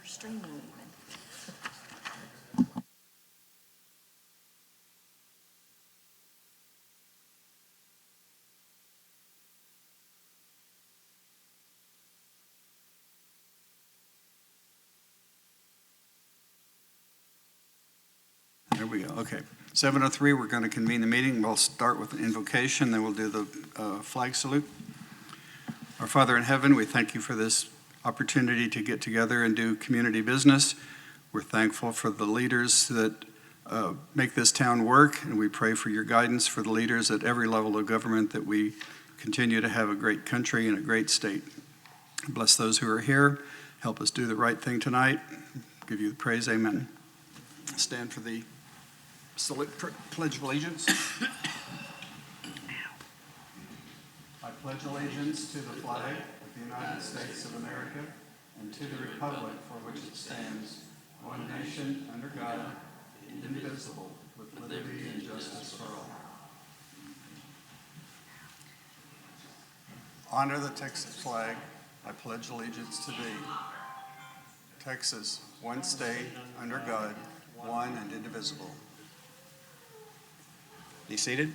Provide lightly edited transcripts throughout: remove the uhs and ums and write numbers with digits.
streaming even. There we go. Okay. 7:03, we're going to convene the meeting. We'll start with an invocation, then we'll do the flag salute. Our Father in heaven, we thank you for this opportunity to get together and do community business. We're thankful for the leaders that make this town work, and we pray for your guidance for the leaders at every level of government, that we continue to have a great country and a great state. Bless those who are here. Help us do the right thing tonight. Give you the praise. Amen. Stand for the Pledge of Allegiance. I pledge allegiance to the flag of the United States of America and to the republic for which it stands, one nation, under God, indivisible, with liberty and justice for all. Honor the Texas flag. I pledge allegiance to thee. Texas, one state, under God, one and indivisible. Be seated.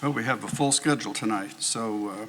Well, we have a full schedule tonight, so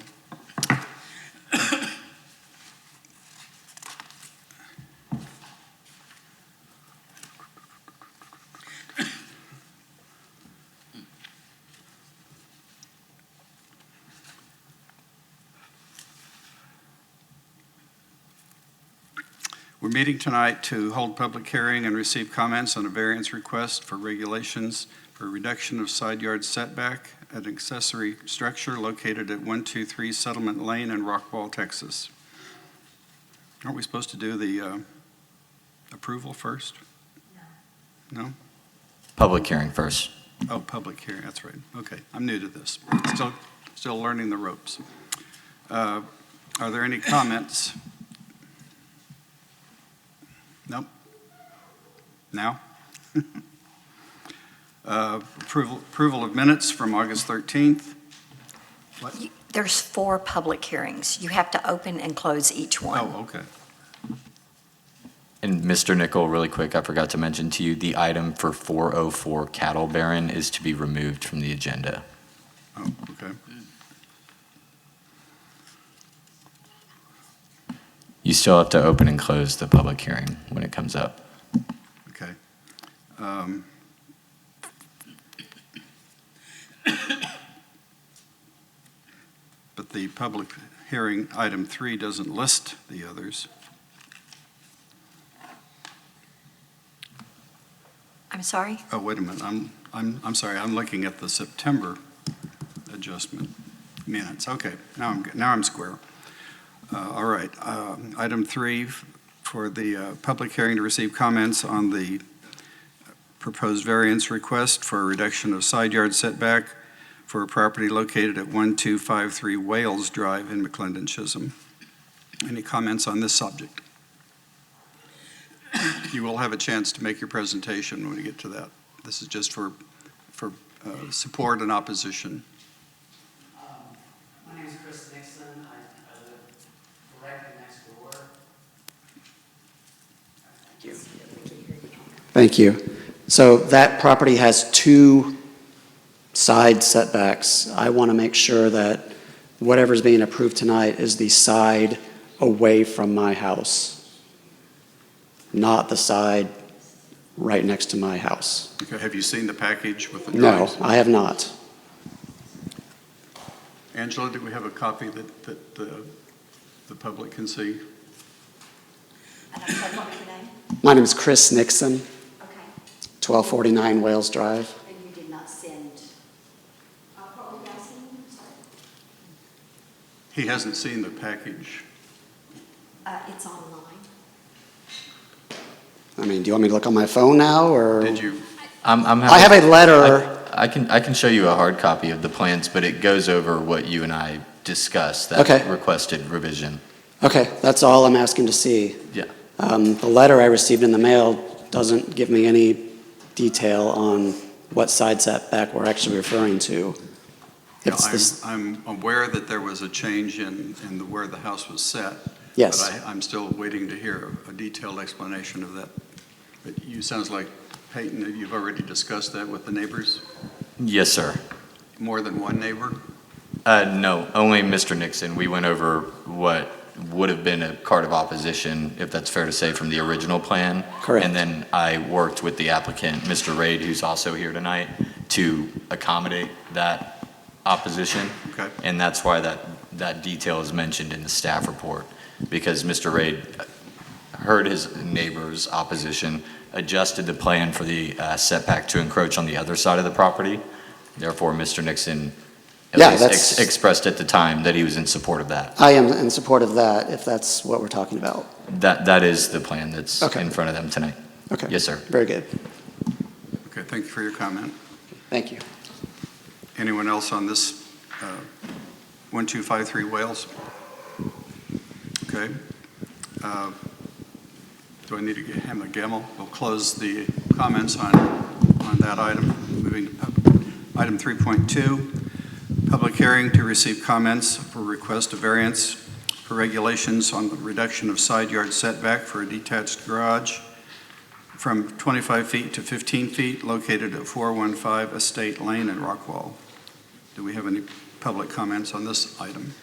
we're meeting tonight to hold public hearing and receive comments on a variance request for regulations for reduction of side yard setback at an accessory structure located at 123 Settlement Lane in Rockwall, Texas. Aren't we supposed to do the approval first? No? Public hearing first. Oh, public hearing, that's right. Okay, I'm new to this. Still learning the ropes. Are there any comments? Nope. Now? Approval of minutes from August 13th. What? There's 4 public hearings. You have to open and close each one. Oh, okay. And Mr. Nickel, really quick, I forgot to mention to you, the item for 404 Cattle Baron is to be removed from the agenda. Oh, okay. You still have to open and close the public hearing when it comes up. Okay. But the public hearing, item 3, doesn't list the others. I'm sorry? Oh, wait a minute. I'm sorry. I'm looking at the September adjustment minutes. Okay. Now I'm square. All right. Item 3 for the public hearing to receive comments on the proposed variance request for a reduction of side yard setback for a property located at 1253 Wales Drive in McLendon-Chisholm. Any comments on this subject? You will have a chance to make your presentation when we get to that. This is just for support and opposition. My name is Chris Nixon. I live directly next door. Thank you. Thank you. So that property has 2 side setbacks. I want to make sure that whatever's being approved tonight is the side away from my house, not the side right next to my house. Okay, have you seen the package with the No, drawings? I have not. Angela, do we have a copy that the public can see? And I'm sorry, what was your name? My name is Chris Nixon, Okay. 1249 Wales Drive. And you did not send, what were you asking? Sorry. He hasn't seen the package. It's online. I mean, do you want me to look on my phone now, or? Did you? I have a letter. I can show you a hard copy of the plans, but it goes over what you and I discussed, that Okay. requested revision. Okay, that's all I'm asking to see. Yeah. The letter I received in the mail doesn't give me any detail on what side setback we're actually referring to. Yeah, It's this, I'm aware that there was a change in where the house was set. yes. But I'm still waiting to hear a detailed explanation of that. But you, sounds like, Peyton, that you've already discussed that with the neighbors? Yes, sir. More than one neighbor? No, only Mr. Nixon. We went over what would have been a card of opposition, if that's fair to say, from the original plan. Correct. And then I worked with the applicant, Mr. Raid, who's also here tonight, to accommodate that opposition. Okay. And that's why that detail is mentioned in the staff report, because Mr. Raid heard his neighbor's opposition, adjusted the plan for the setback to encroach on the other side of the property. Therefore, Mr. Nixon Yeah, at least that's- expressed at the time that he was in support of that. I am in support of that, if that's what we're talking about. That is the plan that's Okay. in front of them tonight. Okay. Yes, sir. Very good. Okay, thank you for your comment. Thank you. Anyone else on this 1253 Wales? Okay. Do I need to get him a gavel? We'll close the comments on that item. Moving to item 3.2, public hearing to receive comments for request of variance for regulations on the reduction of side yard setback for a detached garage from 25 feet to 15 feet located at 415 Estate Lane in Rockwall. Do we have any public comments on this item?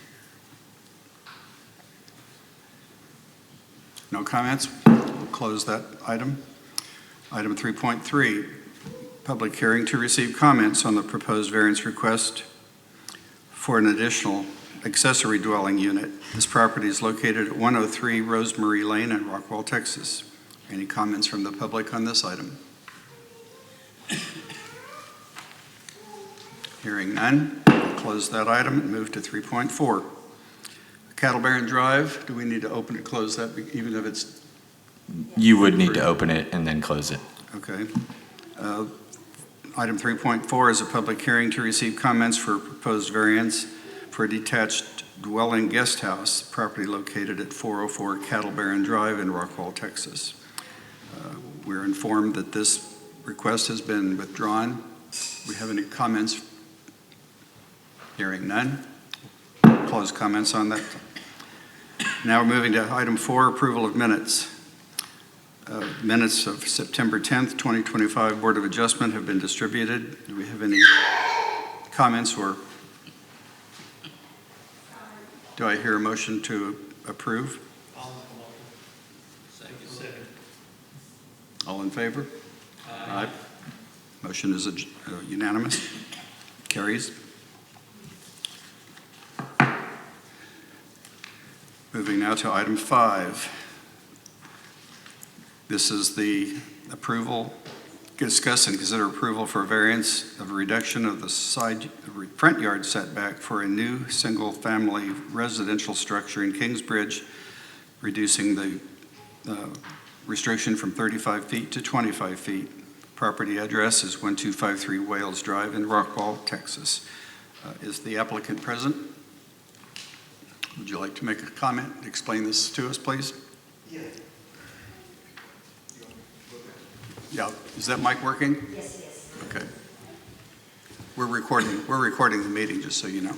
No comments? We'll close that item. Item 3.3, public hearing to receive comments on the proposed variance request for an additional accessory dwelling unit. This property is located at 103 Rosemary Lane in Rockwall, Texas. Any comments from the public on this item? Hearing none, we'll close that item and move to 3.4. Cattle Barron Drive, do we need to open and close that even if it's, You would need to open it and then close it. okay. Item 3.4 is a public hearing to receive comments for proposed variance for a detached dwelling guest house, property located at 404 Cattle Barron Drive in Rockwall, Texas. We're informed that this request has been withdrawn. Do we have any comments? Hearing none. Close comments on that. Now we're moving to item 4, approval of minutes. Minutes of September 10th, 2025 Board of Adjustment have been distributed. Do we have any comments, or do I hear a motion to approve? All in favor? Aye. Motion is unanimous. Carries. Moving now to item 5. This is the approval, discuss and consider approval for variance of a reduction of the front yard setback for a new single-family residential structure in Kingsbridge, reducing the restriction from 35 feet to 25 feet. Property address is 1253 Wales Drive in Rockwall, Texas. Is the applicant present? Would you like to make a comment, explain this to us, please? Yeah, is that mic working? Yes, it is. Okay. We're recording the meeting, just so you know.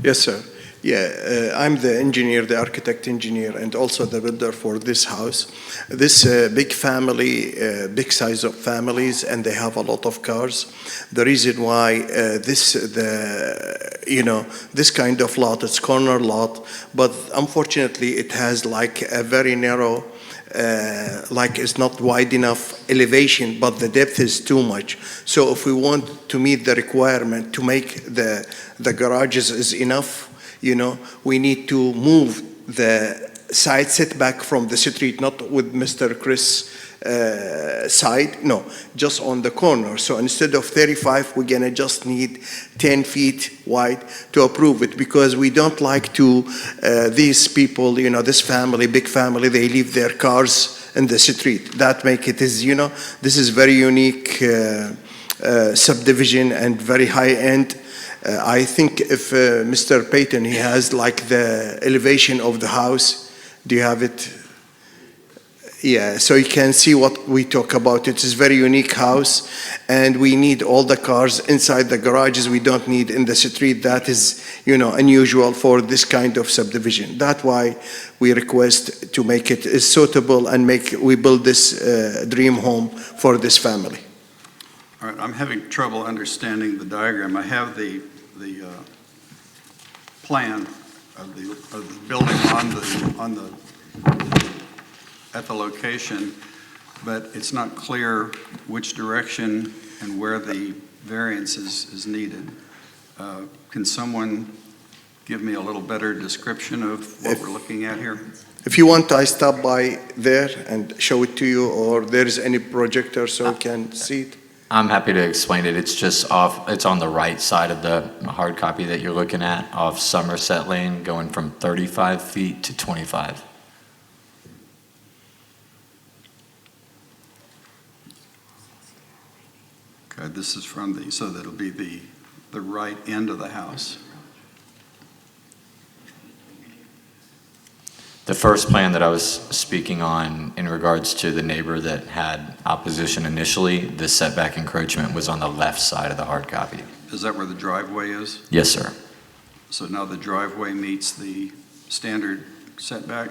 Yes, sir. Yeah, I'm the engineer, the architect engineer, and also the builder for this house. This big family, big size of families, and they have a lot of cars. The reason why this kind of lot, it's corner lot, but unfortunately it has like a very narrow, like it's not wide enough elevation, but the depth is too much. So if we want to meet the requirement to make the garages is enough, we need to move the side setback from the street, not with Mr. Chris' side, no, just on the corner. So instead of 35, we're gonna just need 10 feet wide to approve it, because we don't like to, these people, this family, big family, they leave their cars in the street. That make it is, this is very unique subdivision and very high end. I think if Mr. Payton, he has like the elevation of the house. Do you have it? Yeah, so you can see what we talk about. It is very unique house, and we need all the cars inside the garages. We don't need in the street. That is, unusual for this kind of subdivision. That's why we request to make it suitable and we build this dream home for this family. All right, I'm having trouble understanding the diagram. I have the plan of the building at the location, but it's not clear which direction and where the variance is needed. Can someone give me a little better description of what we're looking at here? If you want, I stop by there and show it to you, or there is any projector so you can see it. I'm happy to explain it. It's on the right side of the hard copy that you're looking at, off Somerset Lane, going from 35 feet to 25. Okay, this is from so that'll be the right end of the house. The first plan that I was speaking on in regards to the neighbor that had opposition initially, the setback encroachment was on the left side of the hard copy. Is that where the driveway is? Yes, sir. So now the driveway meets the standard setback?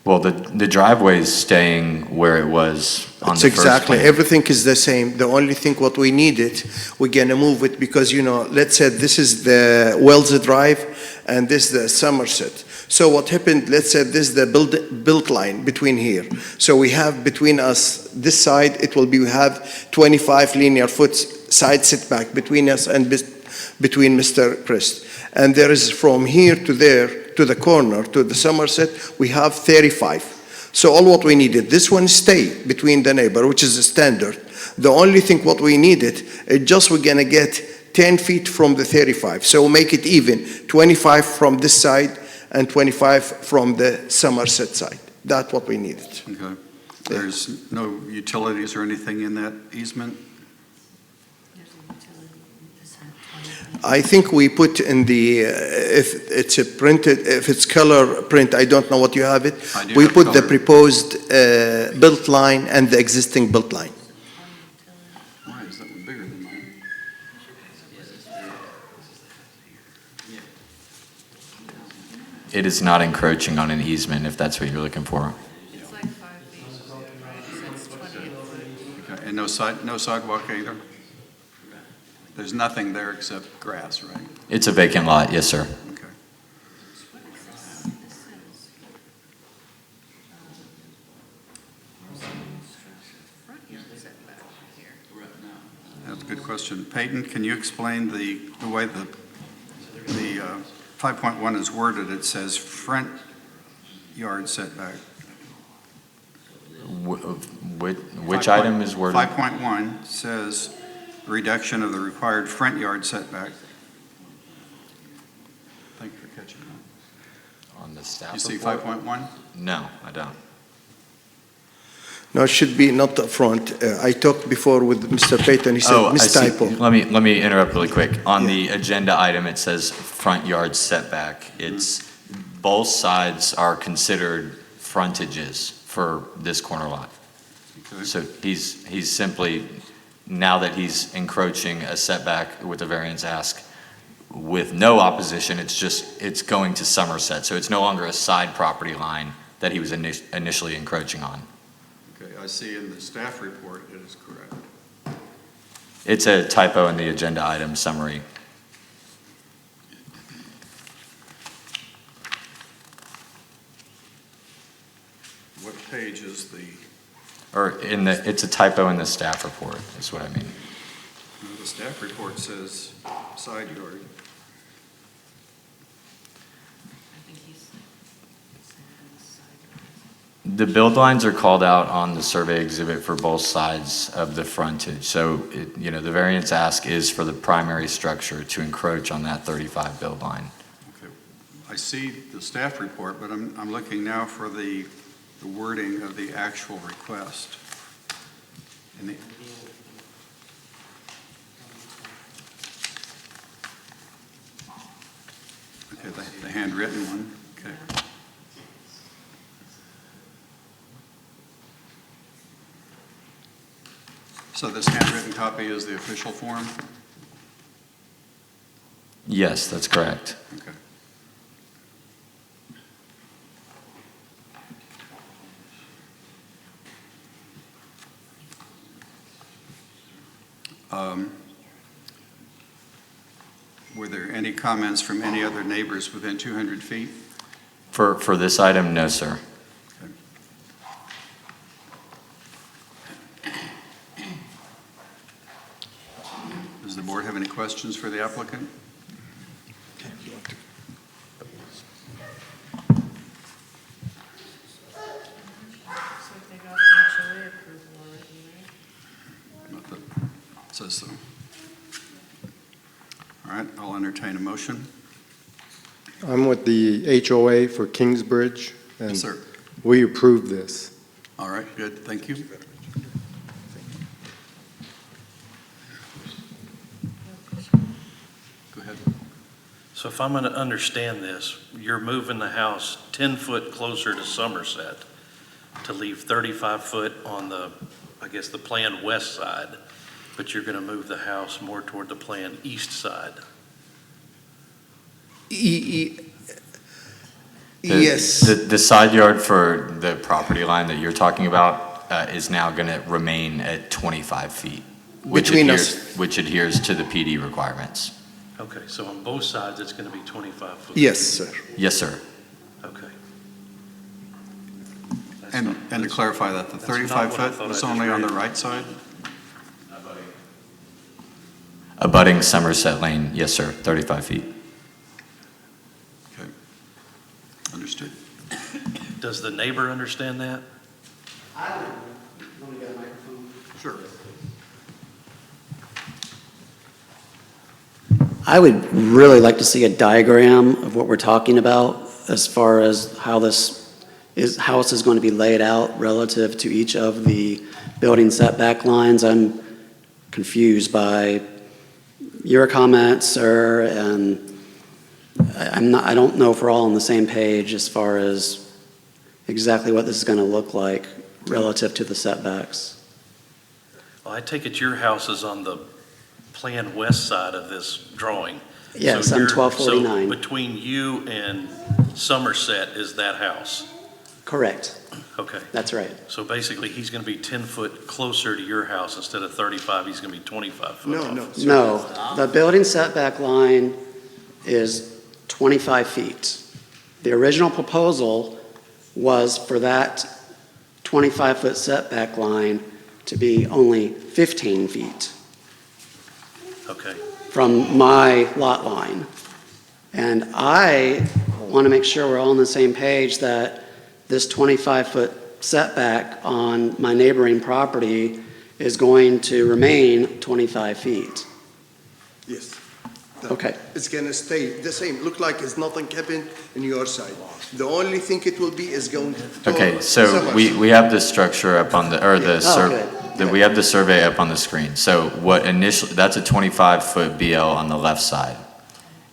Well, the driveway is staying where it was on It's the first exactly, plan. everything is the same. The only thing what we needed, we're gonna move it because, let's say this is the Wells Drive and this is the Somerset. So what happened, let's say this is the built line between here. So we have between us, this side, we have 25 linear foot side setback between us and between Mr. Christ. And there is from here to there, to the corner, to the Somerset, we have 35. So all what we needed, this one stay between the neighbor, which is the standard. The only thing what we needed, we're gonna get 10 feet from the 35. So we'll make it even, 25 from this side and 25 from the Somerset side. That's what we needed. Okay. There's no utilities or anything in that easement? I think we put in the, if it's color print, I don't know what you have it. I do We have put the color. proposed built line and the existing built line. Why is that one bigger than mine? It is not encroaching on an easement, if that's what you're looking for. It's like 5 feet, right? It's 28 foot. Okay, and no sidewalk either? There's nothing there except grass, right? It's a vacant lot, yes, sir. Okay. Front yard setback here. That's a good question. Peyton, can you explain the way the 5.1 is worded? It says front yard setback. Which item is worded? 5.1 says reduction of the required front yard setback. Thank you for catching that. On the staff You see report? 5.1? No, I don't. No, it should be not the front. I talked before with Mr. Payton, he said Oh, I see. mistypo. Let me interrupt really quick. On the agenda item, it says front yard setback. It's, both sides are considered frontages for this corner lot. Okay. So he's simply, now that he's encroaching a setback with a variance ask with no opposition, it's going to Somerset. So it's no longer a side property line that he was initially encroaching on. Okay, I see in the staff report it is correct. It's a typo in the agenda item summary. What page is the, Or it's a typo in the staff report, is what I mean. the staff report says side yard. I think he's saying on the side. The build lines are called out on the survey exhibit for both sides of the frontage. So, the variance ask is for the primary structure to encroach on that 35 build line. Okay, I see the staff report, but I'm looking now for the wording of the actual request. And okay, the handwritten one, okay. So this handwritten copy is the official form? Yes, that's correct. Okay. Were there any comments from any other neighbors within 200 feet? For this item, no, sir. Does the board have any questions for the applicant? So they got HOA approval already, right? Not that it says so. All right, I'll entertain a motion. I'm with the HOA for Kingsbridge, and Yes, sir. we approve this. All right, good, thank you. Go ahead. So if I'm going to understand this, you're moving the house 10 foot closer to Somerset to leave 35 foot on the, I guess, the planned west side, but you're going to move the house more toward the planned east side. Yes. The side yard for the property line that you're talking about is now going to remain at 25 feet. Between us. Which adheres to the PD requirements. Okay, so on both sides, it's going to be 25 foot? Yes, sir. Yes, sir. Okay. That's And not- and to that's- clarify that, the that's not 35 what I foot thought is I just only on the read. right side? Abutting Somerset Lane, yes, sir, 35 feet. Okay, understood. Does the neighbor understand that? Want to get a microphone? Sure. I would really like to see a diagram of what we're talking about as far as how this house is going to be laid out relative to each of the building setback lines. I'm confused by your comments, sir, and I don't know if we're all on the same page as far as exactly what this is going to look like relative to the setbacks. Well, I take it your house is on the planned west side of this drawing. Yes, So I'm you're- 1249. So between you and Somerset is that house? Correct. Okay. That's right. So basically, he's going to be 10 foot closer to your house instead of 35, he's going to be 25 foot No, off. no. sir. No, the building setback line is 25 feet. The original proposal was for that 25-foot setback line to be only 15 feet Okay. from my lot line. And I want to make sure we're all on the same page that this 25-foot setback on my neighboring property is going to remain 25 feet. Yes. Okay. It's gonna stay the same. Look like it's nothing happened in your side. The only thing it will be is going to. Okay, so we have the structure up on the, or the, Oh, good. we have the survey up on the screen. So what initially, that's a 25-foot BL on the left side.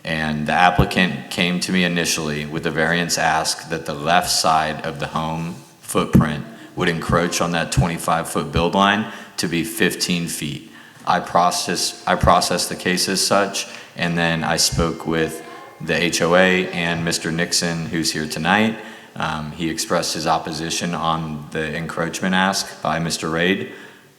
And the applicant came to me initially with a variance ask that the left side of the home footprint would encroach on that 25-foot build line to be 15 feet. I processed the case as such, and then I spoke with the HOA and Mr. Nixon, who's here tonight. He expressed his opposition on the encroachment ask by Mr. Raid.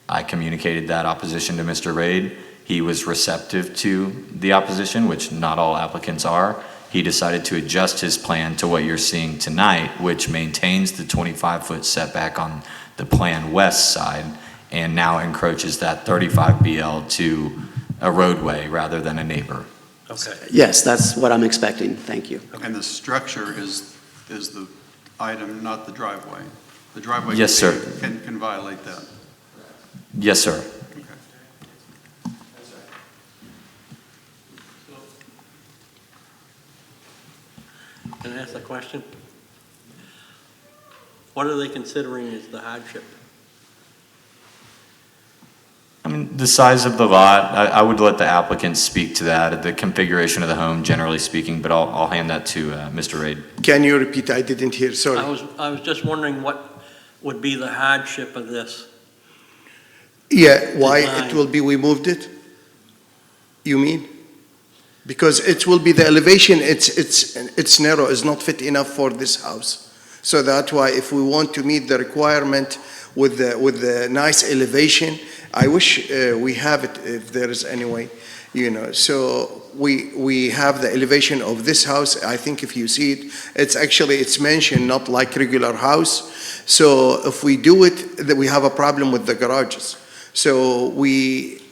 I communicated that opposition to Mr. Raid. He was receptive to the opposition, which not all applicants are. He decided to adjust his plan to what you're seeing tonight, which maintains the 25-foot setback on the planned west side and now encroaches that 35 BL to a roadway rather than a neighbor. Okay. Yes, that's what I'm expecting. Thank you. And the structure is the item, not the driveway? The driveway Yes, can be- sir. Can violate that? Yes, sir. Can I ask a question? What are they considering as the hardship? I mean, the size of the lot, I would let the applicant speak to that, the configuration of the home, generally speaking, but I'll hand that to Mr. Raid. Can you repeat? I didn't hear, sorry. I was just wondering what would be the hardship of this? Yeah, why it Design. will be, we moved it? You mean? Because it will be the elevation, it's narrow, it's not fit enough for this house. So that's why if we want to meet the requirement with the nice elevation, I wish we have it if there is any way, you know. So we have the elevation of this house. I think if you see it, it's mentioned not like regular house. So if we do it, that we have a problem with the garages. So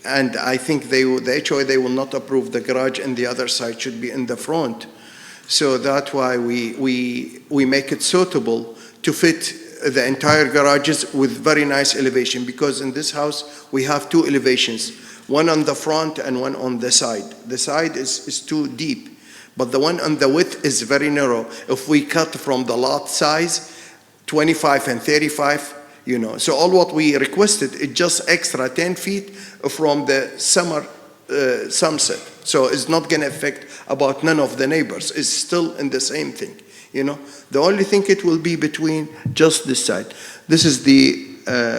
and I think the HOA, they will not approve the garage, and the other side should be in the front. So that's why we make it suitable to fit the entire garages with very nice elevation, because in this house we have two elevations, one on the front and one on the side. The side is too deep, but the one on the width is very narrow. If we cut from the lot size, 25 and 35, you know, so all what we requested is just extra 10 feet from the summer sunset. So it's not going to affect about none of the neighbors. It's still in the same thing, you know. The only thing it will be between just this side. This is the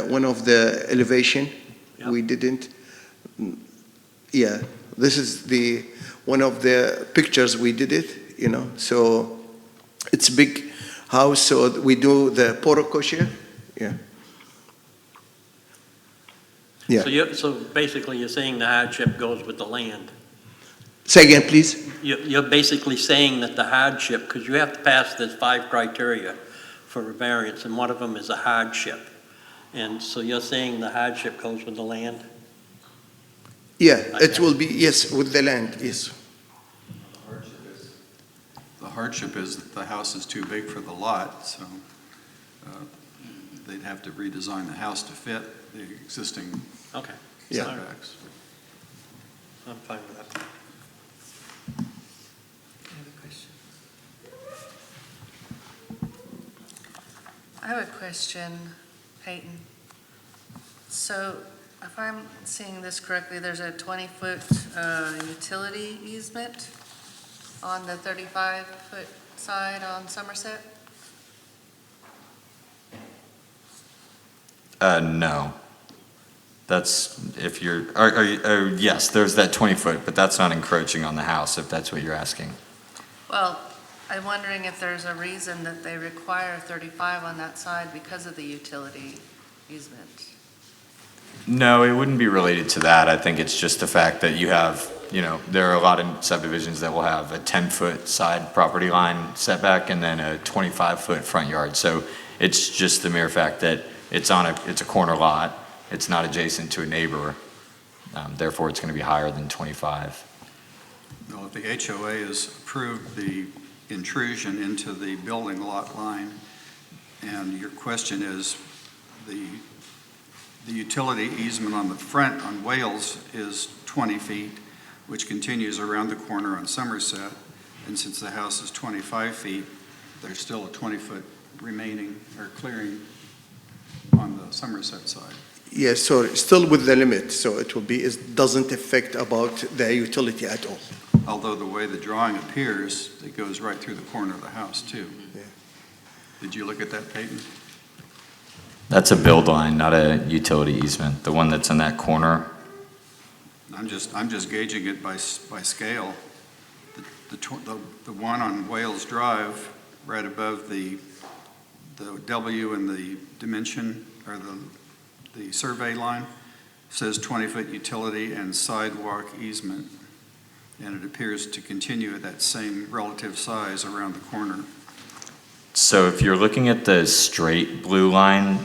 one of the elevation. Yep. We didn't. Yeah, this is the one of the pictures we did it, you know. So it's big house. So we do the porocosher. Yeah. Yeah. So basically, you're saying the hardship goes with the land. Say again, please. You're basically saying that the hardship, because you have to pass this 5 criteria for a variance, and one of them is a hardship. And so you're saying the hardship goes with the land? Yeah, it Okay. will be, yes, with the land, yes. The hardship is that the house is too big for the lot, so they'd have to redesign the house to fit the existing Okay. Yeah. setbacks. I'm fine with that. I have a question, Peyton. So if I'm seeing this correctly, there's a 20-foot utility easement on the 35-foot side on Somerset? No. That's, if you're, yes, there's that 20-foot, but that's not encroaching on the house, if that's what you're asking. Well, I'm wondering if there's a reason that they require 35 on that side because of the utility easement. No, it wouldn't be related to that. I think it's just the fact that you have, you know, there are a lot of subdivisions that will have a 10-foot side property line setback and then a 25-foot front yard. So it's just the mere fact that it's a corner lot. It's not adjacent to a neighbor. Therefore, it's going to be higher than 25. Well, if the HOA has approved the intrusion into the building lot line, and your question is the utility easement on the front on Wales is 20 feet, which continues around the corner on Somerset, and since the house is 25 feet, there's still a 20-foot remaining or clearing on the Somerset side. Yes, so still with the limit, so it will be, it doesn't affect about the utility at all. Although the way the drawing appears, it goes right through the corner of the house, too. Yeah. Did you look at that, Peyton? That's a build line, not a utility easement. The one that's in that corner. I'm just gauging it by scale. The one on Wales Drive, right above the W and the dimension, or the survey line, says 20-foot utility and sidewalk easement. And it appears to continue at that same relative size around the corner. So if you're looking at the straight blue line,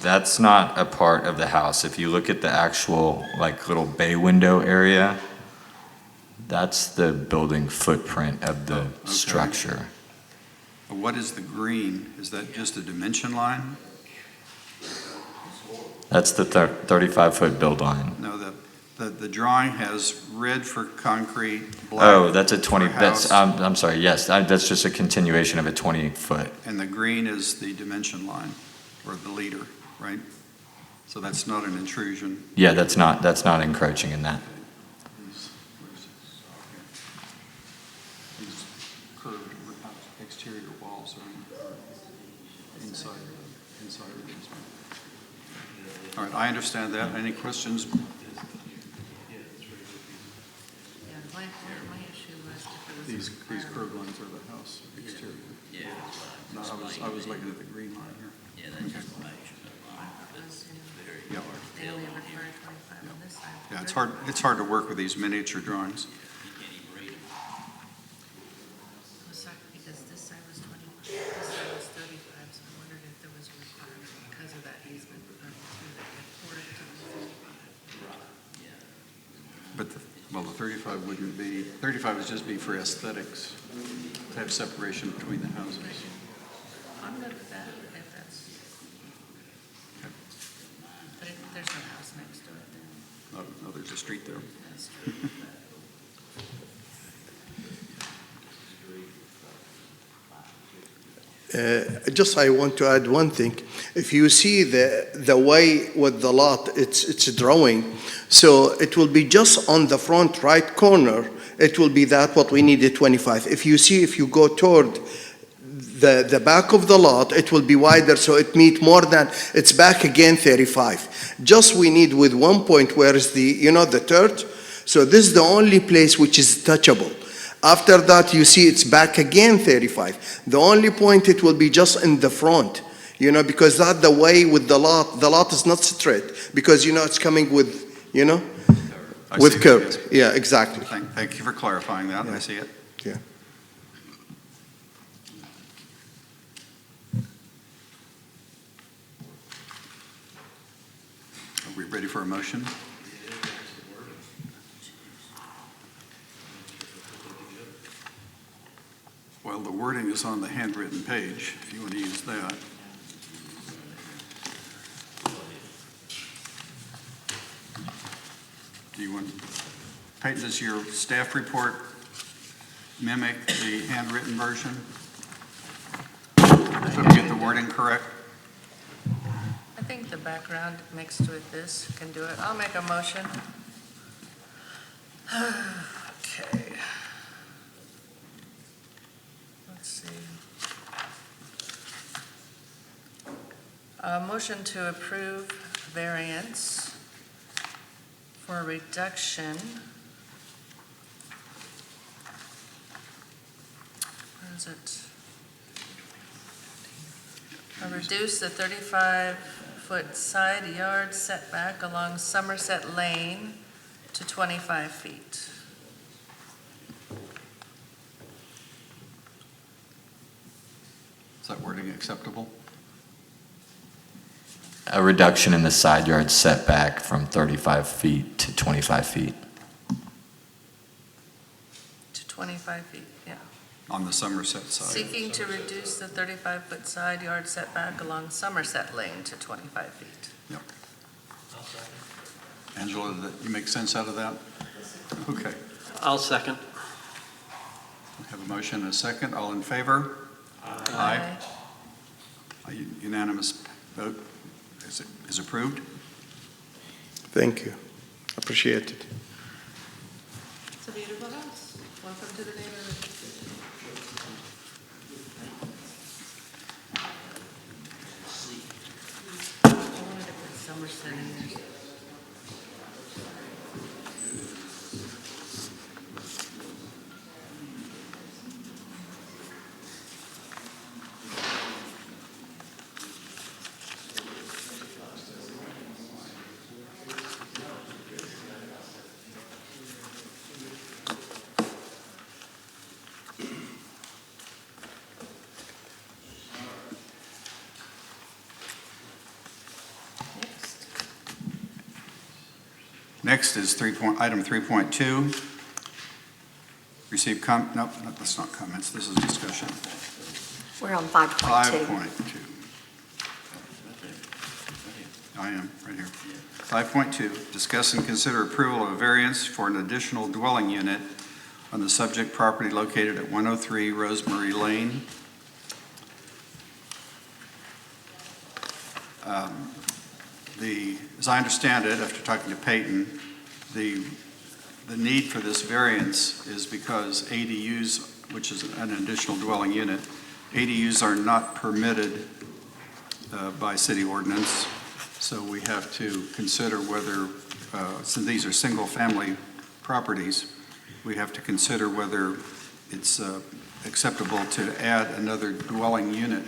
that's not a part of the house. If you look at the actual like little bay window area, that's the building footprint of the Okay. structure. What is the green? Is that just a dimension line? That's the 35-foot build line. No, the drawing has red for concrete, black. Oh, that's a for 20, that's, house, I'm sorry, yes, that's just a continuation of a 20-foot. and the green is the dimension line, or the leader, right? So that's not an intrusion. Yeah, that's not encroaching in that. These curved exterior walls are inside the easement. All right, I understand that. Any questions? Yeah, my issue was if it was. These curved lines are the house exterior. Yeah. No, I was looking at the green line here. Yeah, that's just the measurement line. It's very Yep. hard to They tell only on require here. 25 on this side. Yeah, it's hard to work with these miniature drawings. You can't even read them. Oh, sorry, because this side was 25, this side was 35, so I wondered if there was a requirement because of that easement running through that it poured it to the 35. But, well, the 35 wouldn't be, 35 would just be for aesthetics, to have separation between the houses. I'm good with that, if that's, but there's no house next to it then. No, there's a street there. That's true. Just I want to add one thing. If you see the way with the lot, it's drawing, so it will be just on the front right corner, it will be that what we needed 25. If you go toward the back of the lot, it will be wider, so it meet more than, it's back again 35. Just we need with one point where is the third, so this is the only place which is touchable. After that, you see it's back again 35. The only point it will be just in the front, because that the way with the lot is not straight, because it's coming with, I with see it, curve. yes. Yeah, exactly. Thank you for clarifying that. I see it. Yeah. Are we ready for a motion? Well, the wording is on the handwritten page, if you want to use that. Do you want, Peyton, does your staff report mimic the handwritten version? So we get the wording correct? I think the background next to it, this can do it. I'll make a motion. Okay. Let's see. A motion to approve variance for a reduction. Where is it? Reduce the 35-foot side yard setback along Somerset Lane to 25 feet. Is that wording acceptable? A reduction in the side yard setback from 35 feet to 25 feet. To 25 feet, yeah. On the Somerset side? Seeking to reduce the 35-foot side yard setback along Somerset Lane to 25 feet. Yep. Angela, did you make sense out of that? Okay. I'll second. We have a motion and a second. All in favor? Aye. A unanimous vote is approved. Thank you. Appreciate it. It's a beautiful house. Welcome to the neighborhood. I wanted to put Somerset in there. Next is item 3.2. Nope, that's not comments. This is discussion. We're on 5.2. 5.2. I am, right here. 5.2, discuss and consider approval of a variance for an additional dwelling unit on the subject property located at 103 Rosemary Lane. As I understand it, after talking to Peyton, the need for this variance is because ADUs, which is an additional dwelling unit, ADUs are not permitted by city ordinance. So we have to consider whether, since these are single-family properties, we have to consider whether it's acceptable to add another dwelling unit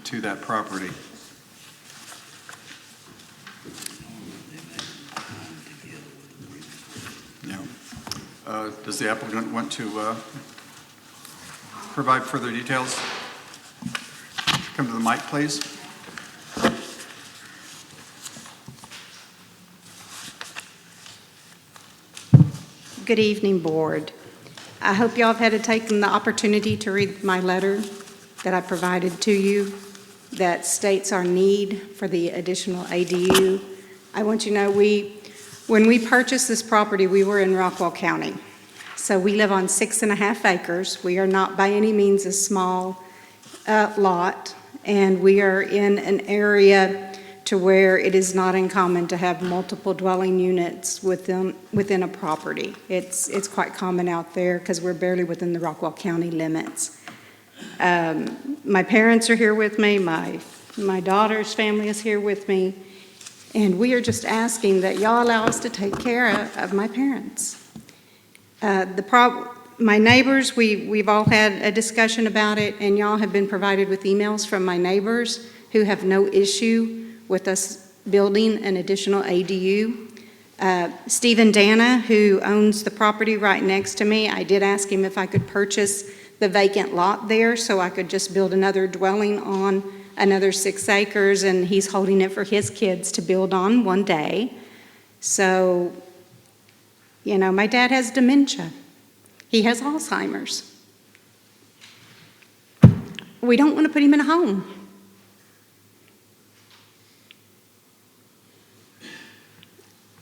to that property. Yeah. Does the applicant want to provide further details? Come to the mic, please. Good evening, Board. I hope y'all have taken the opportunity to read my letter that I provided to you that states our need for the additional ADU. I want you to know when we purchased this property, we were in Rockwall County. So we live on 6.5 acres. We are not by any means a small lot, and we are in an area to where it is not uncommon to have multiple dwelling units within a property. It's quite common out there because we're barely within the Rockwall County limits. My parents are here with me. My daughter's family is here with me. And we are just asking that y'all allow us to take care of my parents. My neighbors, we've all had a discussion about it, and y'all have been provided with emails from my neighbors who have no issue with us building an additional ADU. Stephen Dana, who owns the property right next to me, I did ask him if I could purchase the vacant lot there so I could just build another dwelling on another 6 acres, and he's holding it for his kids to build on one day. So, you know, my dad has dementia. He has Alzheimer's. We don't want to put him in a home.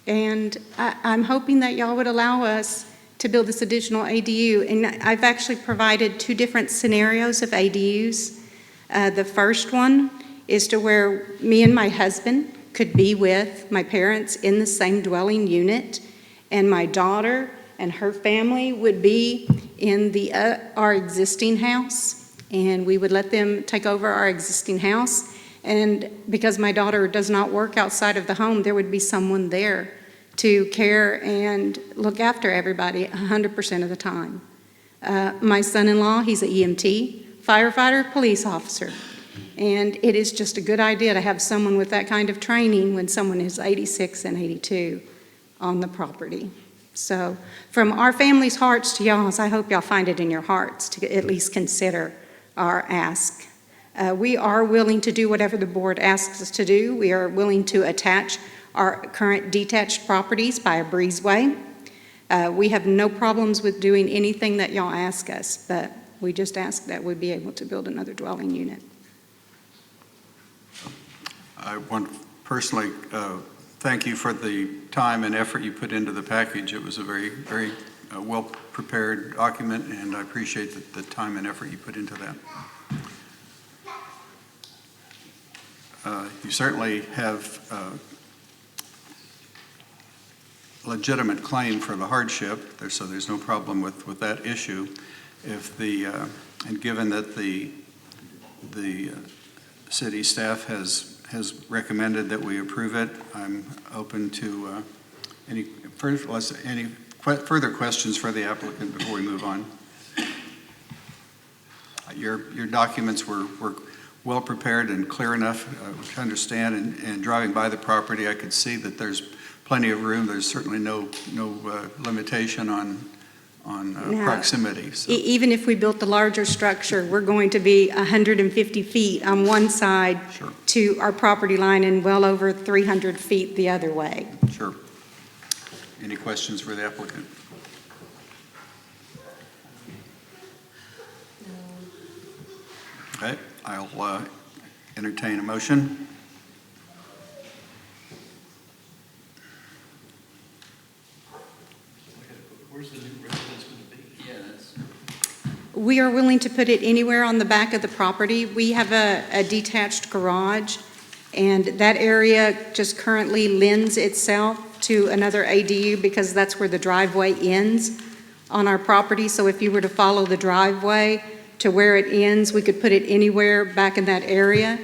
And I'm hoping that y'all would allow us to build this additional ADU. And I've actually provided 2 different scenarios of ADUs. The first one is to where me and my husband could be with my parents in the same dwelling unit, and my daughter and her family would be in our existing house, and we would let them take over our existing house. And because my daughter does not work outside of the home, there would be someone there to care and look after everybody 100% of the time. My son-in-law, he's an EMT, firefighter, police officer. And it is just a good idea to have someone with that kind of training when someone is 86 and 82 on the property. So from our family's hearts to y'all's, I hope y'all find it in your hearts to at least consider our ask. We are willing to do whatever the board asks us to do. We are willing to attach our current detached properties by a breezeway. We have no problems with doing anything that y'all ask us, but we just ask that we be able to build another dwelling unit. I want to personally thank you for the time and effort you put into the package. It was a very, very well-prepared document, and I appreciate the time and effort you put into that. You certainly have legitimate claim for the hardship, so there's no problem with that issue. And given that the city staff has recommended that we approve it, I'm open to any further questions for the applicant before we move on. Your documents were well prepared and clear enough to understand, and driving by the property, I could see that there's plenty of room. There's certainly no limitation on proximity. So. Even if we built the larger structure, we're going to be 150 feet on one side Sure. to our property line and well over 300 feet the other way. Sure. Any questions for the applicant? Okay, I'll entertain a motion. Where's the new residence going to be? Yeah, that's. We are willing to put it anywhere on the back of the property. We have a detached garage, and that area just currently lends itself to another ADU because that's where the driveway ends on our property. So if you were to follow the driveway to where it ends, we could put it anywhere back in that area.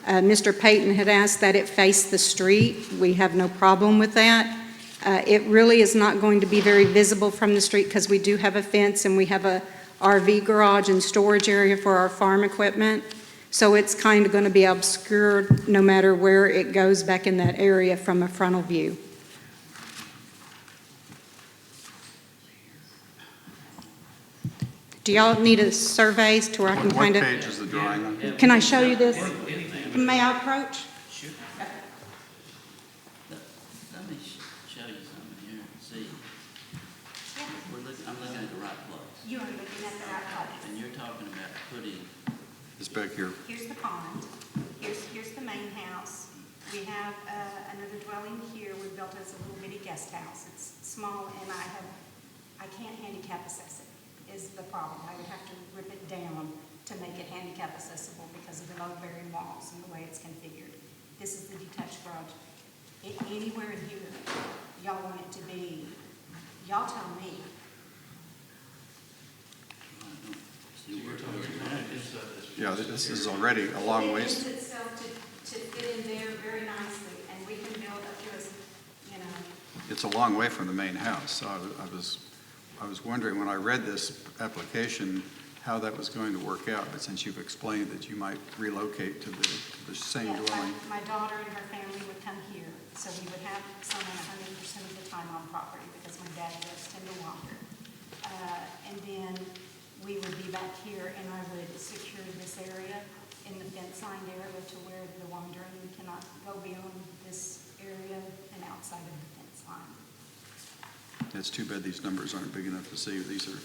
Mr. Payton had asked that it face the street. We have no problem with that. It really is not going to be very visible from the street because we do have a fence and we have a RV garage and storage area for our farm equipment. So it's kind of going to be obscured no matter where it goes back in that area from a frontal view. Do y'all need a surveys to where I can What kind of, page is the drawing on? can I show you this? May I approach? Let me show you something here and see. I'm looking at the right place. You are looking at the right place. And you're talking about putting, It's back here. Here's the pond. Here's the main house. We have another dwelling here. We built it as a little bitty guest house. It's small, and I can't handicap access it, is the problem. I would have to rip it down to make it handicap accessible because of the load-bearing walls and the way it's configured. This is the detached garage. Anywhere in here y'all want it to be, y'all tell me. see where it's Yeah, this is already a long It ways. lends itself to fit in there very nicely, and we can build up to us, you know. It's a long way from the main house. So I was wondering when I read this application how that was going to work out, but since you've explained that you might relocate to the same Yeah, dwelling. my daughter and her family would come here, so we would have someone 100% of the time on property because my dad does tend to wander. And then we would be back here, and I would secure this area in the fence-lined area to where the wandering cannot go beyond this area and outside of the fence line. It's too bad these numbers aren't big enough to see. These are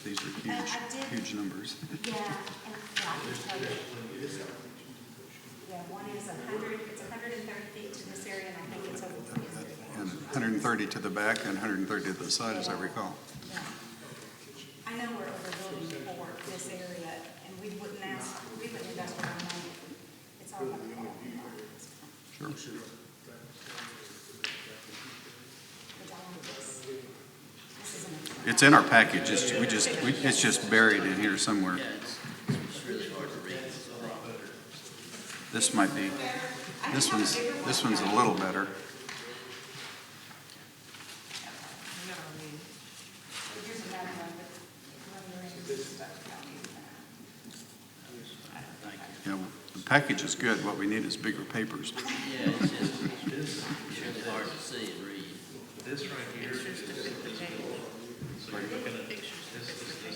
huge numbers. Yeah, and I can tell you. Yeah, one is 130 feet to this area, and I think it's over 300. And 130 to the back and 130 to the side, as I recall. Yeah. I know we're overbuilding for this area, and we wouldn't invest our money. It's all about the quality. Sure. It's in our package. It's just buried in here somewhere. it's really hard to read. This might be, this one's a little better. Here's another one, but You know, the package is good. What we need is bigger papers. Yeah, it's really hard to see and read. This right here is, so you're looking at, this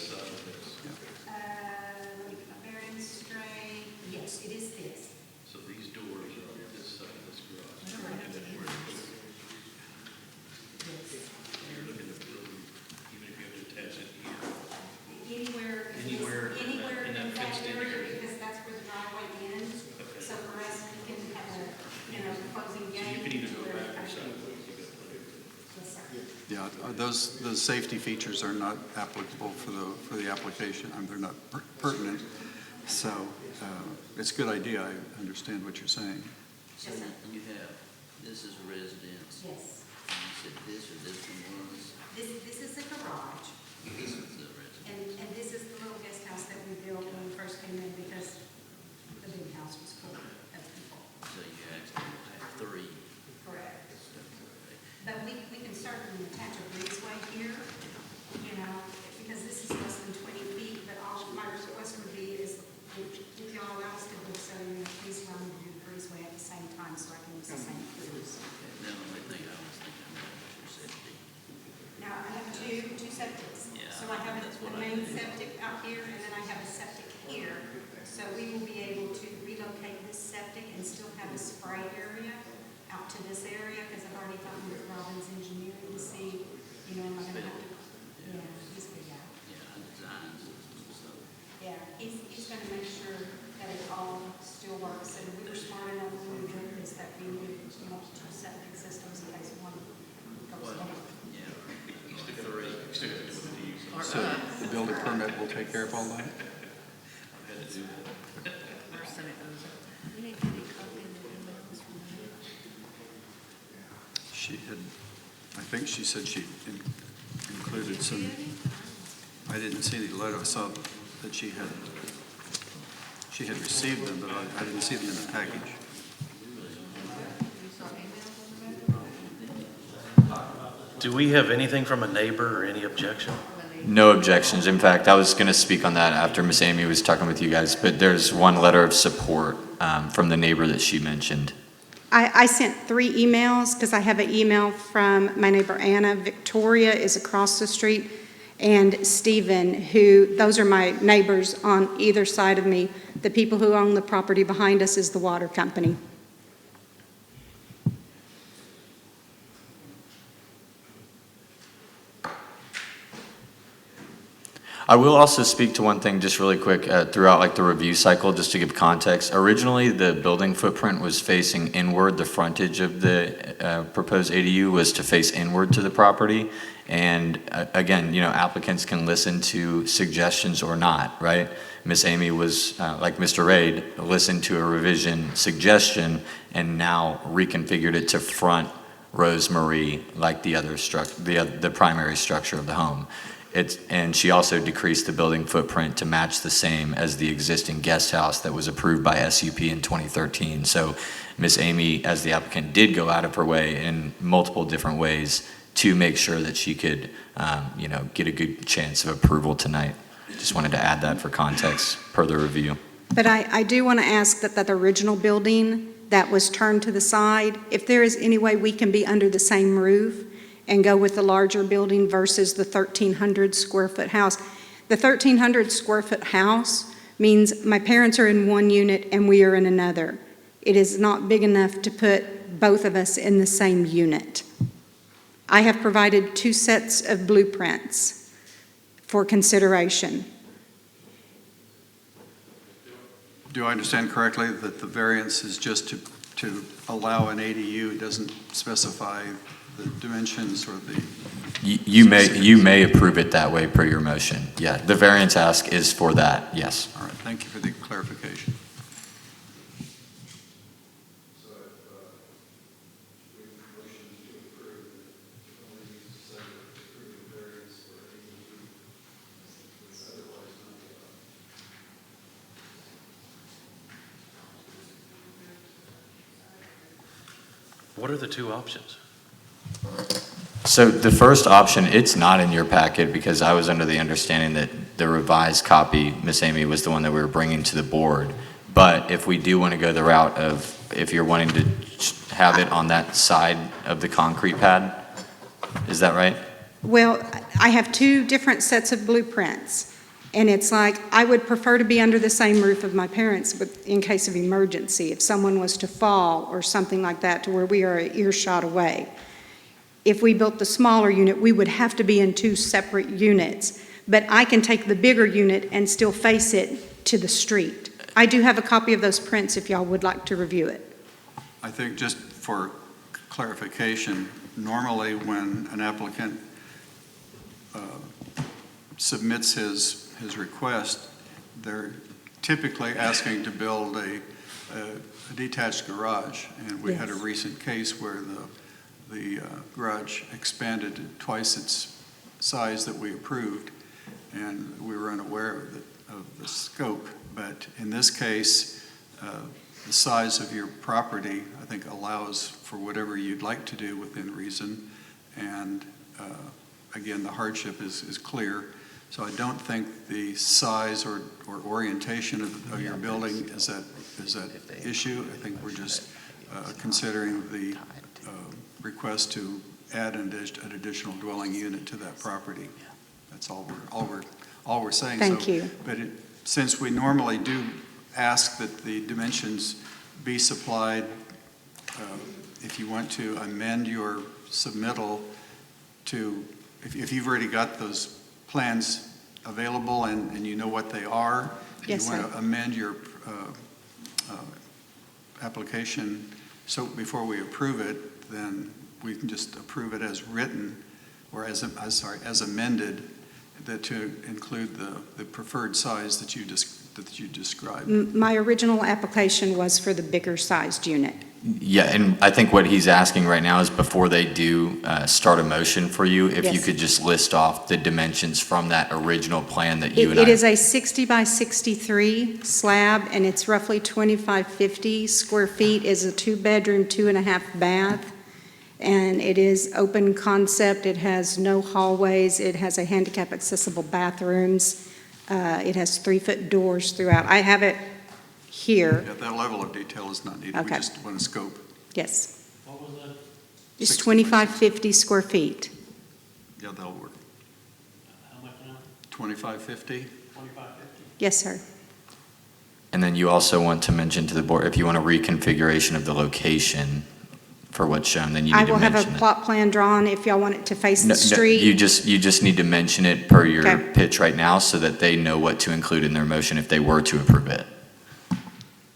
side of this. let me get my bearings straight. Yes, it is this. So these doors are on this side of this garage. You're looking at where you're looking at building, even if you have to attach it here. Anywhere in that in that fenced in area, area. because that's where the driveway ends. Okay. So for us, we can have a, closing So gate. you can either go where- back or side. You got plenty of room. Yes, sir. Yeah, those safety features are not applicable for the application. They're not pertinent. So it's a good idea. I understand what you're saying. So you have, this is a residence, Yes. and you said this or this one was, This is the garage, this is the residence. and this is the little guest house that we built when we first came in because the big house was full of people. So you actually have three. Correct. But we can certainly attach a breezeway here, because this is less than 20 feet, but all my request would be is if y'all allow us to do so, please run and do the breezeway at the same time so I can use the same crews. The only thing I was thinking about was your septic. Now, I have two septics. Yeah, So I have that's the what I main did. septic out here, and then I have a septic here. So we will be able to relocate this septic and still have a spray area out to this area, because I've already gotten with Robin's engineering to see, am I gonna have to, he's a good guy. Yeah, design system, so. Yeah, he's gonna make sure that it all still works, and we were smart enough when we did this, that we would multiple septic systems in case one goes down. Yeah, three. So the building permit will take care of all that? She had, I think she said she included some, I didn't see the letter. I saw that she had received them, but I didn't see them in the package. Do we have anything from a neighbor or any objection? No objections. In fact, I was going to speak on that after Miss Amy was talking with you guys, but there's one letter of support from the neighbor that she mentioned. I sent 3 emails because I have an email from my neighbor Anna. Victoria is across the street, and Stephen, those are my neighbors on either side of me. The people who own the property behind us is the water company. I will also speak to one thing just really quick throughout like the review cycle, just to give context. Originally, the building footprint was facing inward. The frontage of the proposed ADU was to face inward to the property. And again, you know, applicants can listen to suggestions or not, right? Miss Amy was, like Mr. Raid, listened to a revision suggestion and now reconfigured it to front Rosemary like the other the primary structure of the home. And she also decreased the building footprint to match the same as the existing guest house that was approved by SUP in 2013. So Miss Amy, as the applicant, did go out of her way in multiple different ways to make sure that she could, you know, get a good chance of approval tonight. Just wanted to add that for context per the review. But I do want to ask that original building that was turned to the side, if there is any way we can be under the same roof and go with the larger building versus the 1,300 square foot house. The 1,300 square foot house means my parents are in one unit and we are in another. It is not big enough to put both of us in the same unit. I have provided 2 sets of blueprints for consideration. Do I understand correctly that the variance is just to allow an ADU, it doesn't specify the dimensions or the... You may approve it that way per your motion. Yeah, the variance ask is for that, yes. All right, thank you for the clarification. What are the 2 options? So the first option, it's not in your packet because I was under the understanding that the revised copy, Miss Amy, was the one that we were bringing to the board. But if we do want to go the route of, if you're wanting to have it on that side of the concrete pad, is that right? Well, I have 2 different sets of blueprints. And it's like, I would prefer to be under the same roof of my parents, but in case of emergency, if someone was to fall or something like that, to where we are an earshot away. If we built the smaller unit, we would have to be in 2 separate units. But I can take the bigger unit and still face it to the street. I do have a copy of those prints if y'all would like to review it. I think just for clarification, normally when an applicant submits his request, they're typically asking to build a detached garage. And we had a recent case where the garage expanded to twice its size that we approved, and we were unaware of the scope. But in this case, the size of your property, I think, allows for whatever you'd like to do within reason. And again, the hardship is clear. So I don't think the size or orientation of your building is that issue. I think we're just considering the request to add an additional dwelling unit to that property. That's all we're saying. Thank you. But since we normally do ask that the dimensions be supplied, if you want to amend your submittal to, if you've already got those plans available and you know what they are, if yes, you want sir. to amend your application so before we approve it, then we can just approve it as written or as amended, that to include the preferred size that you described. My original application was for the bigger sized unit. Yeah, and I think what he's asking right now is before they do start a motion for you, if you Yes. could just list off the dimensions from that original plan that you and It I... is a 60 by 63 slab, and it's roughly 2,550 square feet, is a 2-bedroom, 2.5 bath. And it is open concept. It has no hallways. It has a handicap accessible bathrooms. It has 3-foot doors throughout. I have it here. Yeah, that level of detail is not needed. We Okay. just want a scope. Yes. What was that? It's 60 2,550 square feet. Yeah, that'll work. How much now? 2550? 2550? Yes, sir. And then you also want to mention to the board, if you want a reconfiguration of the location for what's shown, then you I need to will mention have it. a plot plan drawn if y'all want it to face No, the street. You just need to mention it per your Okay. pitch right now so that they know what to include in their motion if they were to approve it.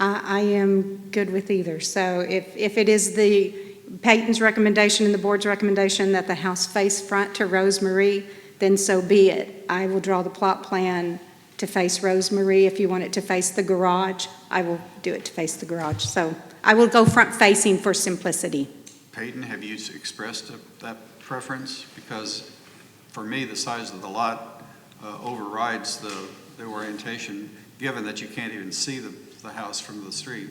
I am good with either. So if it is the Peyton's recommendation and the board's recommendation that the house face front to Rosemary, then so be it. I will draw the plot plan to face Rosemary. If you want it to face the garage, I will do it to face the garage. So I will go front facing for simplicity. Peyton, have you expressed that preference? Because for me, the size of the lot overrides the orientation, given that you can't even see the house from the street.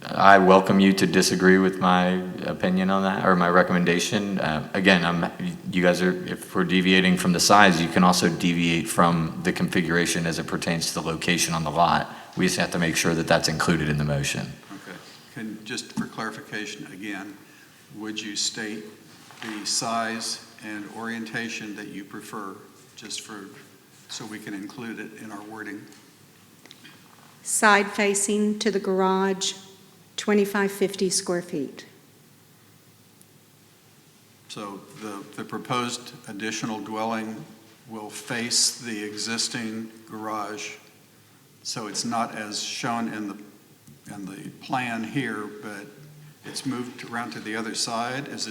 I welcome you to disagree with my opinion on that, or my recommendation. Again, you guys are, if we're deviating from the size, you can also deviate from the configuration as it pertains to the location on the lot. We just have to make sure that that's included in the motion. Okay. Just for clarification again, would you state the size and orientation that you prefer, so we can include it in our wording? Side facing to the garage, 2,550 square feet. So the proposed additional dwelling will face the existing garage, so it's not as shown in the plan here, but it's moved around to the other side. Is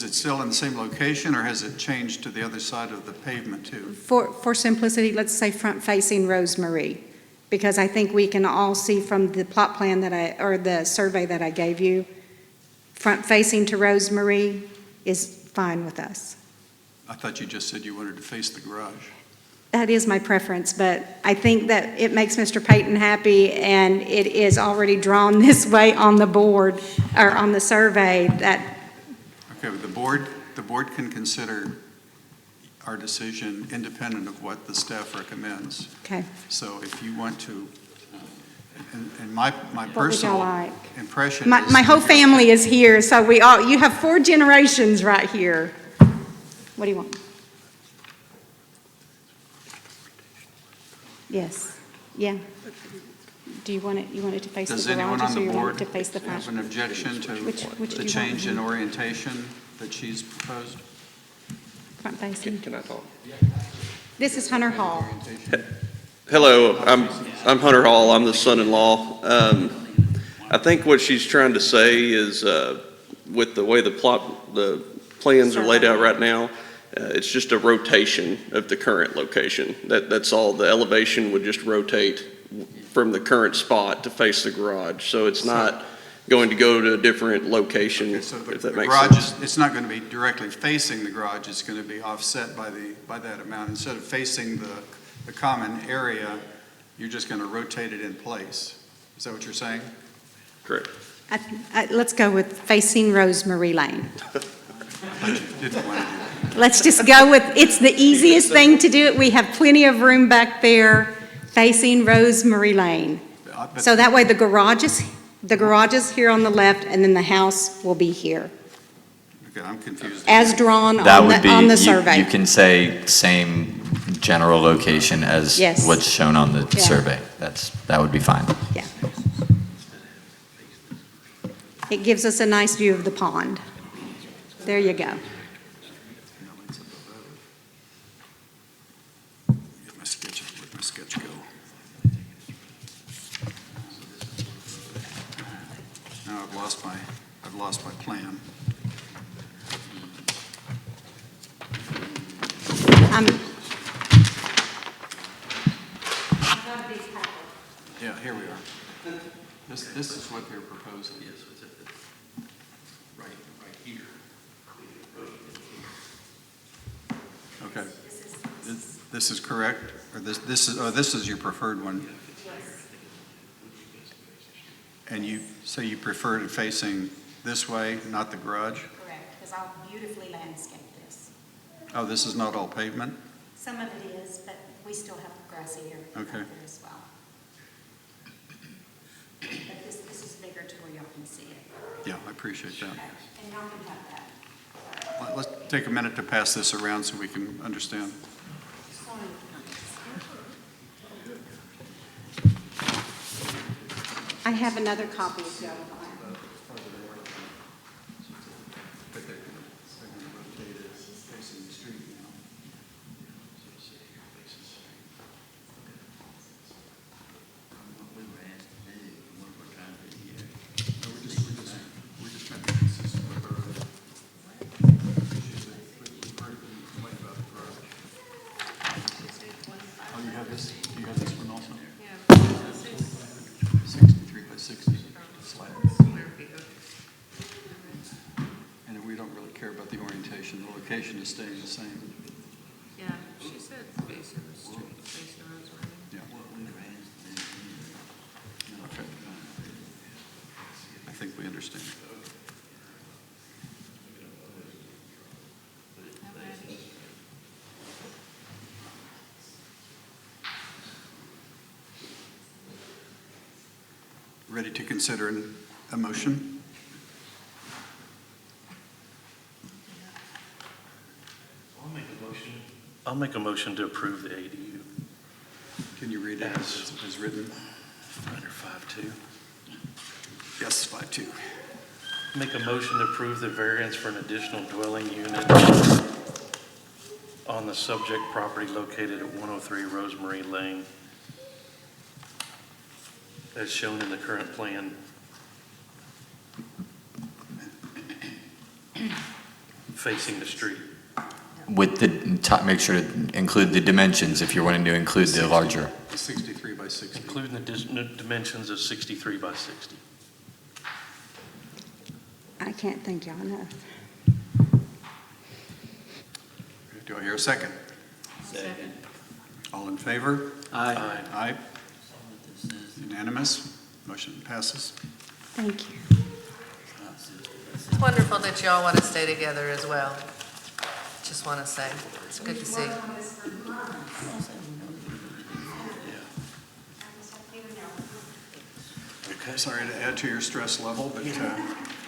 it still in the same location, or has it changed to the other side of the pavement too? For simplicity, let's say front facing Rosemary, because I think we can all see from the plot plan or the survey that I gave you, front facing to Rosemary is fine with us. I thought you just said you wanted to face the garage. That is my preference, but I think that it makes Mr. Peyton happy, and it is already drawn this way on the board, or on the survey, that, Okay, but the board can consider our decision independent of what the staff recommends. okay. So if you want to, and my What would y'all personal like? impression is. My whole family is here, so you have 4 generations right here. What do you want? Yes, yeah. Do you want it to face the Does anyone garages, on or the you want board it to face the front? have an objection to Which do the you change want? in orientation that she's proposed? Front facing? Can I talk? This is Hunter Hall. Hello, I'm Hunter Hall. I'm the son-in-law. I think what she's trying to say is, with the way the plans are laid out right now, it's just a rotation of the current location. That's all. The elevation would just rotate from the current spot to face the garage. So it's not going to go to a different location, Okay, so if the that makes garage sense. it's not going to be directly facing the garage, it's going to be offset by that amount. Instead of facing the common area, you're just going to rotate it in place. Is that what you're saying? Correct. Let's go with facing Rosemary Lane. I thought you didn't want to do that. Let's just go with, it's the easiest thing to do it. We have plenty of room back there facing Rosemary Lane. But- So that way the garage is here on the left, and then the house will be here, Okay, I'm confused. as drawn That on would be, the you survey. can say same general location as Yes. what's shown on the Yeah. survey. That would be fine. Yeah. It gives us a nice view of the pond. There you go. Where'd my sketch go? Now I've lost my plan. Yeah, here we are. This is what they're proposing. Yes, it's at the, right here. Okay. This is correct? Or this is your preferred one? And you say you prefer it facing this way, not the garage? Correct, because I'll beautifully landscape this. Oh, this is not all pavement? Some of it is, but we still have grassy area out Okay. there as well. But this is bigger to where y'all can see it. Yeah, I appreciate that. And y'all can have that. Let's take a minute to pass this around so we can understand. I have another copy if y'all would like. Oh, you have this? You have this one also? 63 by 60 slab. And we don't really care about the orientation. The location is staying the same. Yeah, she said facing the street, facing Rosemary. Yeah. Okay. I think we understand. Ready to consider a motion? I'll make a motion to approve the ADU. Can you read it as written? Under 5.2. Yes, 5-2. Make a motion to approve the variance for an additional dwelling unit on the subject property located at 103 Rosemary Lane, as shown in the current plan. Facing the street. With the, make sure to include the dimensions if you're wanting to include the larger. 63 by 60. Including the dimensions of 63 by 60. I can't thank y'all enough. Do I hear a second? Second. All in favor? Aye. Aye. Unanimous? Motion passes. Thank you. It's wonderful that y'all want to stay together as well. Just want to say, it's good to see. Okay, sorry to add to your stress level, but you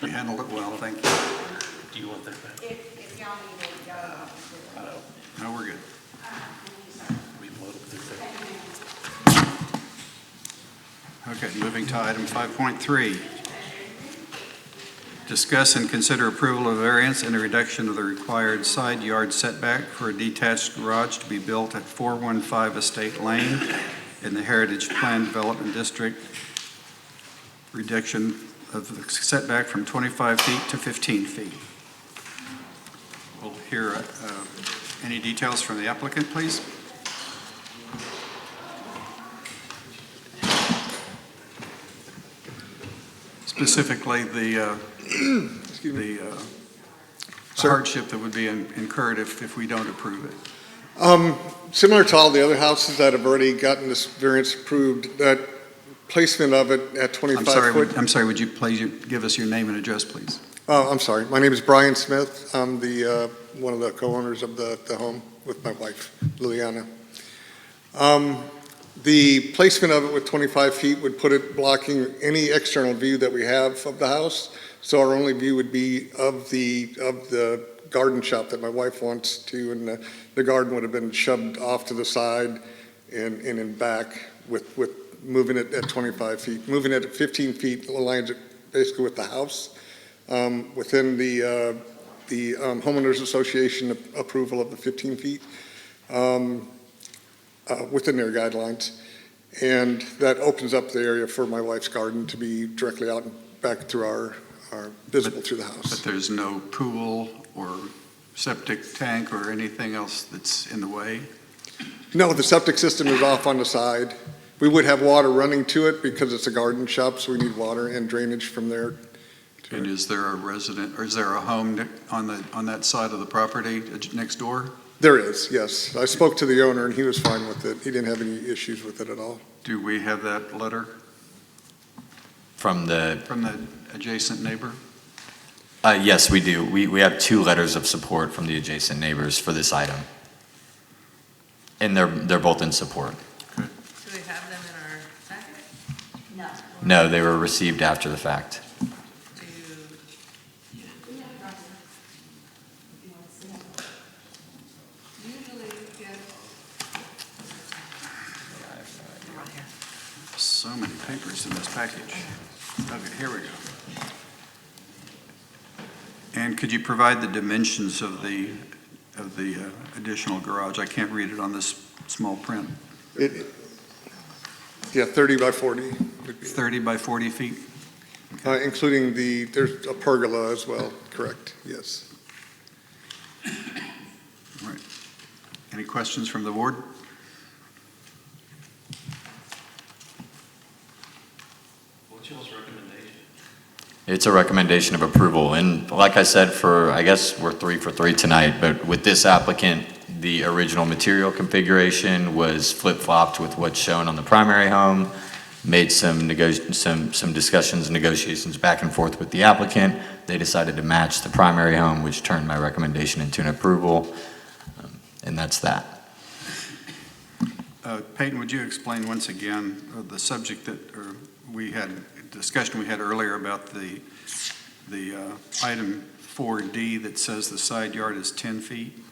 handled it well, thank you. Do you want that back? If y'all need it, y'all. No, we're good. We can load up through there. Okay, moving to item 5.3. Discuss and consider approval of variance and a reduction of the required side yard setback for a detached garage to be built at 415 Estate Lane in the Heritage Plan Development District. Reduction of the setback from 25 feet to 15 feet. We'll hear any details from the applicant, please. Specifically, the hardship that would be incurred if we don't approve it. Similar to all the other houses that have already gotten this variance approved, that placement of it at 25 foot. I'm sorry, would you please give us your name and address, please? Oh, I'm sorry. My name is Brian Smith. I'm the one of the co-owners of the home with my wife, Liliana. The placement of it with 25 feet would put it blocking any external view that we have of the house. So our only view would be of the garden shop that my wife wants to, and the garden would have been shoved off to the side and in back with moving it at 25 feet. Moving it at 15 feet aligns it basically with the house. Within the homeowners association approval of the 15 feet. Within their guidelines. And that opens up the area for my wife's garden to be directly out and back through our visible through the house. But there's no pool or septic tank or anything else that's in the way? No, the septic system is off on the side. We would have water running to it because it's a garden shop, so we need water and drainage from there. And is there a resident, or is there a home on that side of the property next door? There is, yes. I spoke to the owner and he was fine with it. He didn't have any issues with it at all. Do we have that letter From the, from the adjacent neighbor? Yes, we do. We have 2 letters of support from the adjacent neighbors for this item. And they're both in support. Do we have them in our packet? No. No, they were received after the fact. Usually, yes. So many papers in this package. Okay, here we go. And could you provide the dimensions of the additional garage? I can't read it on this small print. Yeah, 30 by 40 would be, 30 by 40 feet? including there's a pergola as well, correct, yes. All right. Any questions from the board? What's y'all's recommendation? It's a recommendation of approval. And like I said, I guess we're 3 for 3 tonight, but with this applicant, the original material configuration was flip-flopped with what's shown on the primary home, made some discussions and negotiations back and forth with the applicant. They decided to match the primary home, which turned my recommendation into an approval, and that's that. Peyton, would you explain once again the subject that we had, discussion we had earlier about the item 4D that says the side yard is 10 feet?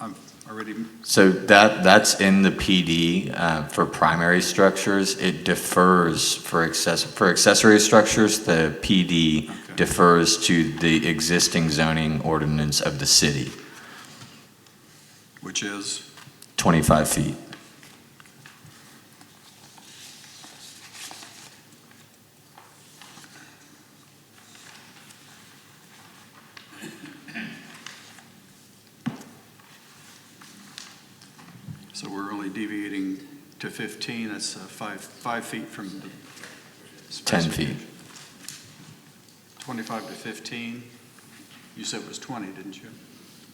I'm already... So that's in the PD for primary structures. It defers for accessory structures. The PD defers to the existing zoning ordinance of the city. Which is? 25 feet. So we're only deviating to 15, that's 5 feet from the... 10 feet. 25 to 15, you said it was 20, didn't you?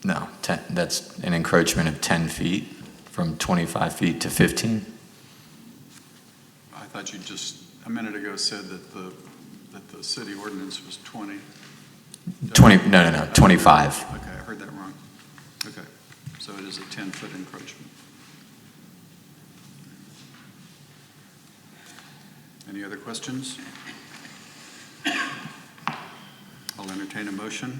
No, 10, that's an encroachment of 10 feet from 25 feet to 15. I thought you just a minute ago said that the city ordinance was 20. 20, no, 25. Okay, I heard that wrong. Okay, so it is a 10-foot encroachment. Any other questions? I'll entertain a motion.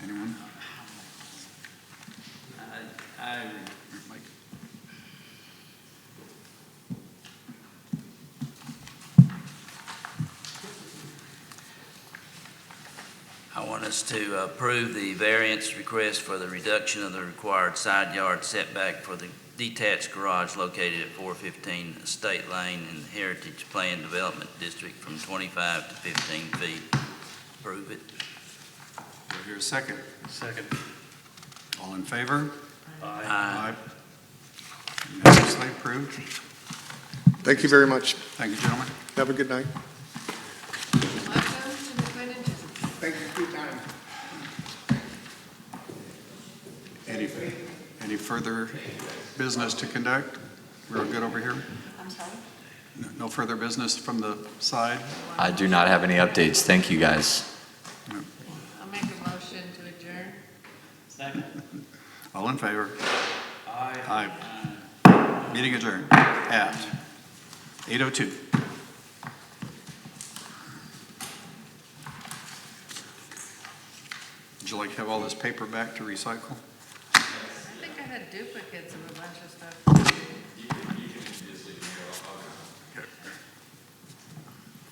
Anyone? Mike? I want us to approve the variance request for the reduction of the required side yard setback for the detached garage located at 415 State Lane in the Heritage Plan Development District from 25 to 15 feet. Approve it. Do I hear a second? Second. All in favor? Aye. Unanimously approved. Thank you very much. Thank you, gentlemen. Have a good night. Welcome to McLendon-Chisholm. Thank you for your time. Any further business to conduct? We're all good over here? I'm sorry? No further business from the side? I do not have any updates. Thank you, guys. I'll make a motion to adjourn. Second. All in favor? Aye. Aye. Meeting adjourned at 8:02. Would you like to have all this paper back to recycle? I think I had duplicates of a bunch of stuff.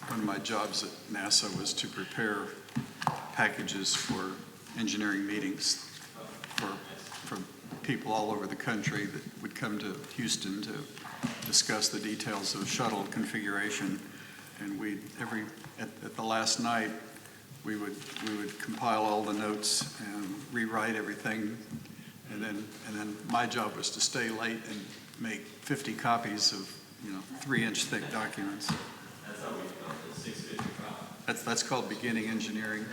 One of my jobs at NASA was to prepare packages for engineering meetings for people all over the country that would come to Houston to discuss the details of shuttle configuration. And at the last night, we would compile all the notes and rewrite everything. And then my job was to stay late and make 50 copies of 3-inch thick documents. That's called beginning engineering.